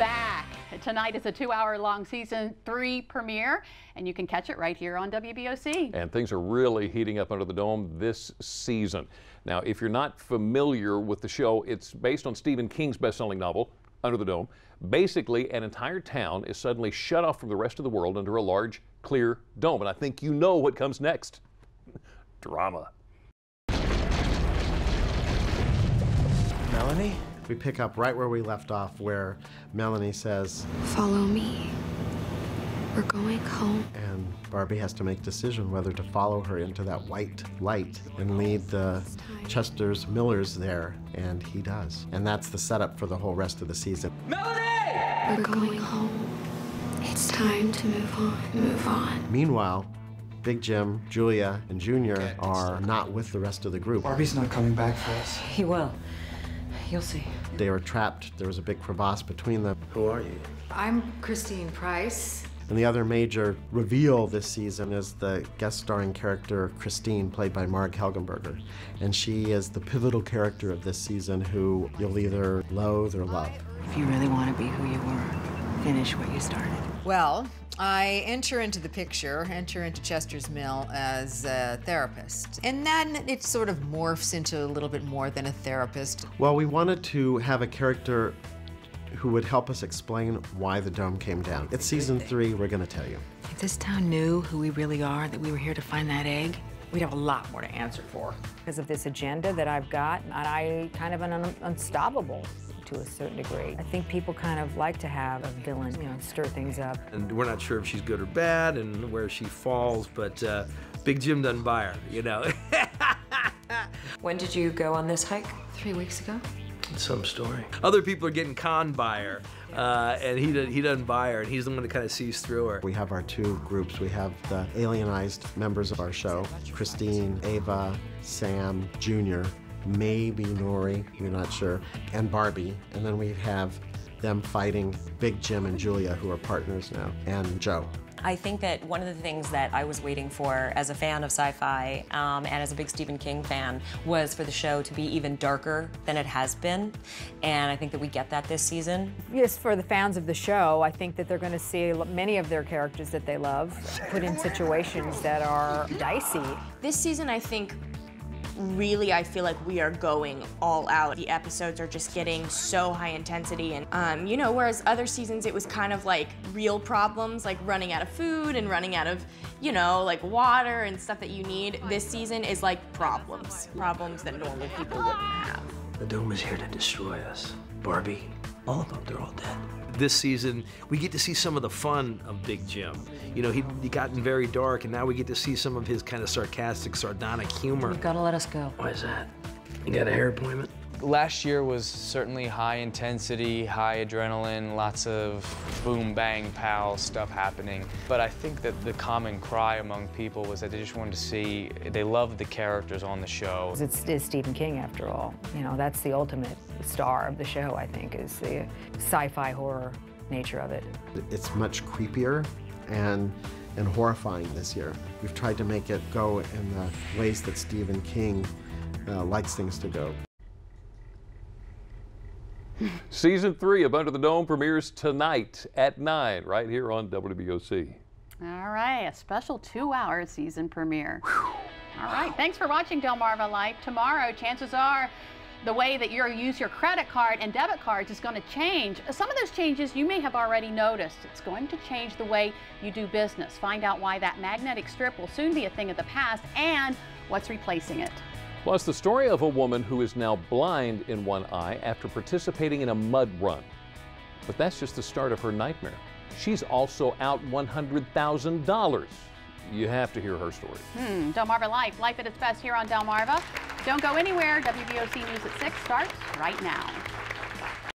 back. Tonight is a 2-hour-long season 3 premiere, and you can catch it right here on WBOC. And things are really heating up under the dome this season. Now, if you're not familiar with the show, it's based on Stephen King's best-selling novel, Under the Dome. Basically, an entire town is suddenly shut off from the rest of the world under a large, clear dome. And I think you know what comes next. Drama. Melanie? We pick up right where we left off, where Melanie says, "Follow me. We're going home." And Barbie has to make a decision whether to follow her into that white light and lead the Chester's Millers there, and he does. And that's the setup for the whole rest of the season. Melanie! We're going home. It's time to move on. Move on. Meanwhile, Big Jim, Julia, and Junior are not with the rest of the group. Barbie's not coming back for us. He will. You'll see. They were trapped. There was a big crevasse between them. Who are you? I'm Christine Price. And the other major reveal this season is the guest starring character Christine, played by Marg Helgenberger. And she is the pivotal character of this season who you'll either loathe or love. If you really want to be who you were, finish what you started. Well, I enter into Chester's Mill as a therapist. And then it sort of morphs into a little bit more than a therapist. Well, we wanted to have a character who would help us explain why the dome came down. It's season 3, we're gonna tell you. If this town knew who we really are, that we were here to find that egg, we'd have a lot more to answer for. Because of this agenda that I've got, and I kind of an unstoppable to a certain degree. I think people kind of like to have a villain, you know, stir things up. And we're not sure if she's good or bad and where she falls, but Big Jim doesn't buy her, you know. When did you go on this hike? 3 weeks ago. Some story. Other people are getting conned by her, and he doesn't buy her, and he's the one that kind of sees through her. We have our 2 groups. We have the alienized members of our show, Christine, Ava, Sam, Junior, maybe Nori, we're not sure, and Barbie. And then we have them fighting Big Jim and Julia, who are partners now, and Joe. I think that one of the things that I was waiting for as a fan of sci-fi and as a big Stephen King fan was for the show to be even darker than it has been. And I think that we get that this season. Yes, for the fans of the show, I think that they're going to see many of their characters that they love put in situations that are dicey. This season, I think, really, I feel like we are going all out. The episodes are just getting so high intensity, and you know, whereas other seasons it was kind of like real problems, like running out of food and running out of, you know, like water and stuff that you need. This season is like problems that normal people wouldn't have. The dome is here to destroy us. Barbie, all of them, they're all dead. This season, we get to see some of the fun of Big Jim. You know, he'd gotten very dark, and now we get to see some of his kind of sarcastic, sardonic humor. You've got to let us go. Why is that? You got a hair appointment? Last year was certainly high intensity, high adrenaline, lots of boom, bang, pow stuff happening. But I think that the common cry among people was that they just wanted to see, they loved the characters on the show. It's Stephen King, after all. You know, that's the ultimate star of the show, I think, is the sci-fi horror nature of it. It's much creepier and horrifying this year. We've tried to make it go in the ways that Stephen King likes things to go. Season 3 of Under the Dome premieres tonight at 9 right here on WBOC. All right, a special 2-hour season premiere. All right, thanks for watching Delmarva Live. Tomorrow, chances are the way that you use your credit card and debit cards is going to change. Some of those changes you may have already noticed. It's going to change the way you do business. Find out why that magnetic strip will soon be a thing of the past and what's replacing it. Plus, the story of a woman who is now blind in one eye after participating in a mud run. But that's just the start of her nightmare. She's also out $100,000. You have to hear her story. Delmarva Life at its best here on Delmarva. Don't go anywhere. WBOC News at 6 starts right now.